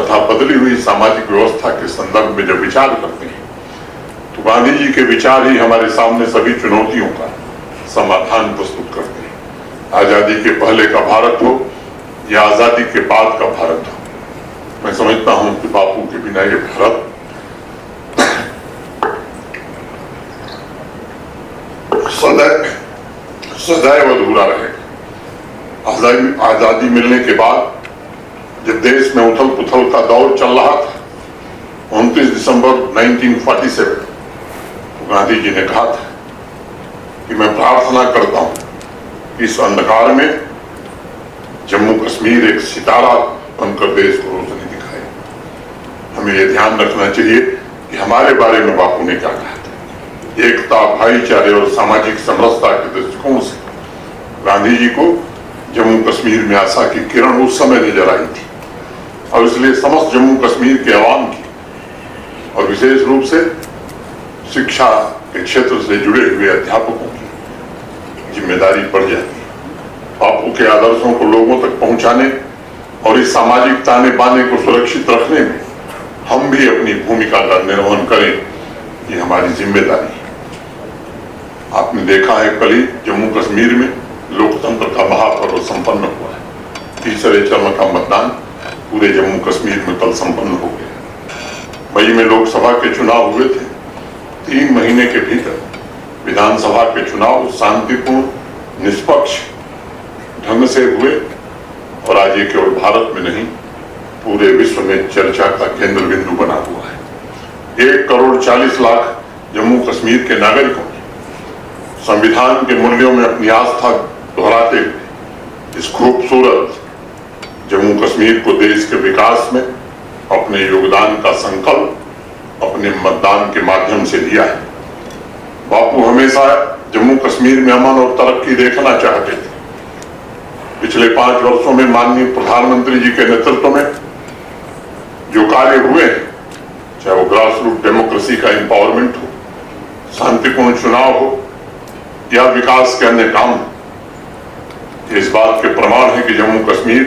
तथा बदली हुई सामाजिक व्यवस्था के संदर्भ में जब विचार करते हैं तो गांधी जी के विचार ही हमारे सामने सभी चुनौतियों का समाधान प्रस्तुत करते हैं। आजादी के पहले का भारत हो या आजादी के बाद का भारत हो, मैं समझता हूं कि बापू के बिना ये भारत सदैव अधूरा रहेगा। आजादी मिलने के बाद जब देश में उथल पुथल का दौर चल रहा था, 29 दिसंबर 1947 तो गांधी जी ने कहा था कि मैं प्रार्थना करता हूं कि इस अंधकार में जम्मू कश्मीर एक सितारा बनकर देश को रोशनी दिखाए। हमें यह ध्यान रखना चाहिए कि हमारे बारे में बापू ने क्या कहा था। एकता, भाईचारे और सामाजिक समरसता के दृष्टिकोण से गांधी जी को जम्मू कश्मीर में आशा की किरण उस समय नजर आई थी और इसलिए समस्त जम्मू कश्मीर के आवाम की और विशेष रूप से शिक्षा के क्षेत्र से जुड़े हुए अध्यापकों की जिम्मेदारी पड़ जाती है। बापू के आदर्शों को लोगों तक पहुंचाने और इस सामाजिक ताने बाने को सुरक्षित रखने में हम भी अपनी भूमिका का निर्वहन करें, ये हमारी जिम्मेदारी है। आपने देखा है कल ही जम्मू कश्मीर में लोकतंत्र का महापर्व संपन्न हुआ है। तीसरे चरण का मतदान पूरे जम्मू कश्मीर में कल संपन्न हो गया। मई में लोकसभा के चुनाव हुए थे। 3 महीने के भीतर विधानसभा के चुनाव शांतिपूर्ण, निष्पक्ष ढंग से हुए और आज ये केवल भारत में नहीं पूरे विश्व में चर्चा का केंद्र बिंदु बना हुआ है। 1 करोड़ 40 लाख जम्मू कश्मीर के नागरिकों ने संविधान के मूल्यों में अपनी आस्था दोहराते हुए इस खूबसूरत जम्मू कश्मीर को देश के विकास में अपने योगदान का संकल्प अपने मतदान के माध्यम से लिया है। बापू हमेशा जम्मू कश्मीर में अमन और तरक्की देखना चाहते थे। पिछले 5 वर्षों में माननीय प्रधानमंत्री जी के नेतृत्व में जो कार्य हुए, चाहे वो ग्रास रूट डेमोक्रेसी का एम्पावरमेंट हो, शांतिपूर्ण चुनाव हो या विकास के अन्य काम, इस बात के प्रमाण है कि जम्मू कश्मीर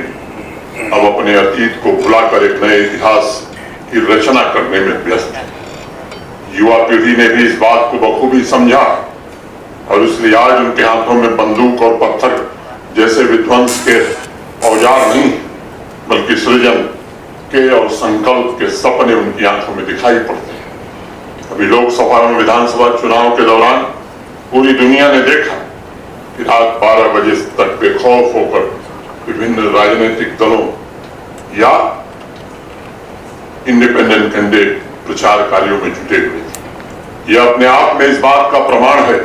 अब अपने अतीत को भुलाकर एक नए इतिहास की रचना करने में व्यस्त है। युवा पीढ़ी ने भी इस बात को बखूबी समझा और इसलिए आज उनके हाथों में बंदूक और पत्थर जैसे विध्वंस के औजार नहीं बल्कि सृजन के और संकल्प के सपने उनकी आंखों में दिखाई पड़ते हैं। अभी लोकसभा और विधानसभा चुनाव के दौरान पूरी दुनिया ने देखा कि रात 12 बजे तक बेखौफ होकर विभिन्न राजनीतिक दलों या इंडिपेंडेंट कैंडिडेट प्रचार कार्यों में जुटे हुए थे। यह अपने आप में इस बात का प्रमाण है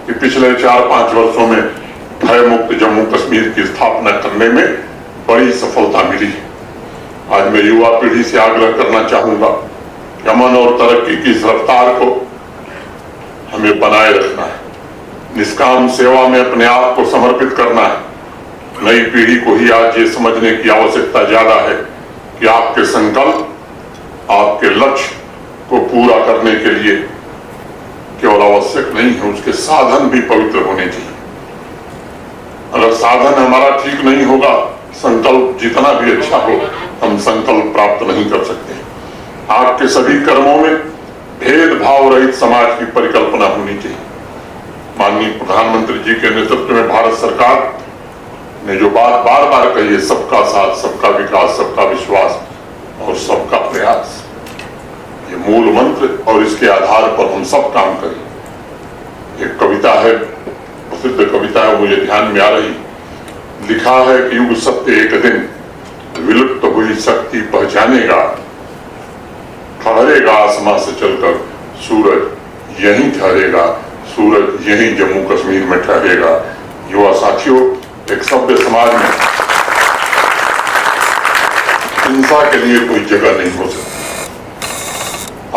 कि पिछले 4-5 वर्षों में भय मुक्त जम्मू कश्मीर की स्थापना करने में बड़ी सफलता मिली है। आज मैं युवा पीढ़ी से आग्रह करना चाहूंगा कि अमन और तरक्की की इस रफ्तार को हमें बनाए रखना है। निष्काम सेवा में अपने आप को समर्पित करना है। नई पीढ़ी को ही आज ये समझने की आवश्यकता ज्यादा है कि आपके संकल्प, आपके लक्ष्य को पूरा करने के लिए केवल आवश्यक नहीं है, उसके साधन भी पवित्र होने चाहिए। अगर साधन हमारा ठीक नहीं होगा, संकल्प जितना भी अच्छा हो, हम संकल्प प्राप्त नहीं कर सकते। आपके सभी कर्मों में भेदभाव रहित समाज की परिकल्पना होनी चाहिए। माननीय प्रधानमंत्री जी के नेतृत्व में भारत सरकार ने जो बात बार बार कही है, सबका साथ, सबका विकास, सबका विश्वास और सबका प्रयास, ये मूल मंत्र और इसके आधार पर हम सब काम करें। एक कविता है, प्रसिद्ध कविता है, मुझे ध्यान में आ रही, लिखा है कि युग सत्य एक दिन विलुप्त हुई शक्ति पहचानेगा, ठहरेगा आसमां से चलकर सूरज यहीं ठहरेगा, सूरज यहीं जम्मू कश्मीर में ठहरेगा। युवा साथियों, एक सभ्य समाज में हिंसा के लिए कोई जगह नहीं हो सकती।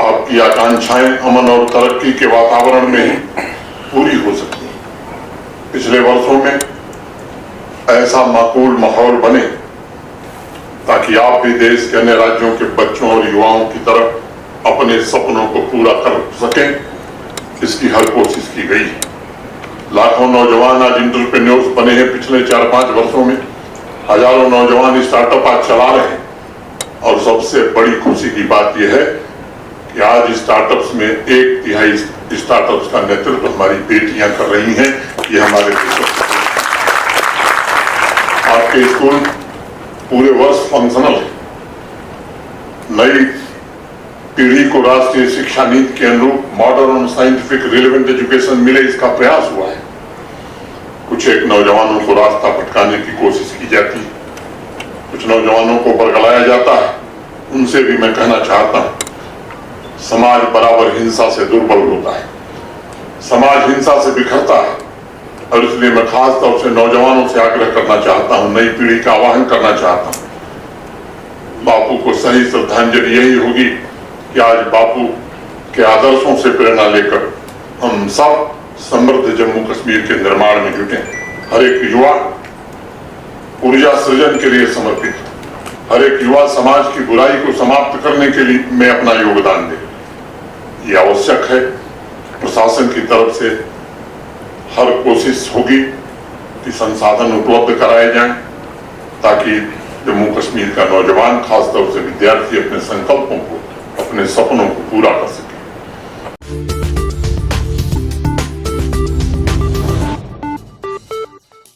आपकी आकांक्षाएं अमन और तरक्की के वातावरण में ही पूरी हो सकती हैं। पिछले वर्षों में ऐसा माकूल माहौल बने ताकि आप भी देश के अन्य राज्यों के बच्चों और युवाओं की तरफ अपने सपनों को पूरा कर सकें, इसकी हर कोशिश की गई है। लाखों नौजवान आज एंटरप्रेन्योर्स बने हैं। पिछले 4-5 वर्षों में हजारों नौजवान स्टार्टअप आज चला रहे हैं और सबसे सबसे बड़ी खुशी की बात यह है कि आज स्टार्टअप्स में 1/3 स्टार्टअप्स का नेतृत्व हमारी बेटियां कर रही हैं। ये हमारे देश आपके स्कूल पूरे वर्ष फंक्शनल है। नई पीढ़ी को राष्ट्रीय शिक्षा नीति के अनुरूप मॉडर्न और साइंटिफिक रिलेवेंट एजुकेशन मिले, इसका प्रयास हुआ है। कुछ एक नौजवानों को रास्ता भटकाने की कोशिश की जाती है, कुछ नौजवानों को बरगलाया जाता है। उनसे भी मैं कहना चाहता हूं, समाज बराबर हिंसा से दुर्बल होता है, समाज हिंसा से बिखरता है, और इसलिए मैं खास तौर से नौजवानों से आग्रह करना चाहता हूं, नई पीढ़ी का आह्वान करना चाहता हूं, बापू को सही श्रद्धांजलि यही होगी कि आज बापू के आदर्शों से प्रेरणा लेकर हम सब समृद्ध जम्मू कश्मीर के निर्माण में जुटे। हर एक युवा ऊर्जा सृजन के लिए समर्पित, हर एक युवा समाज की बुराई को समाप्त करने के लिए में अपना योगदान दे। ये आवश्यक है। प्रशासन की तरफ से हर कोशिश होगी कि संसाधन उपलब्ध कराए जाएं ताकि जम्मू कश्मीर का नौजवान, खासतौर से विद्यार्थी, अपने संकल्पों को, अपने सपनों को पूरा कर सके।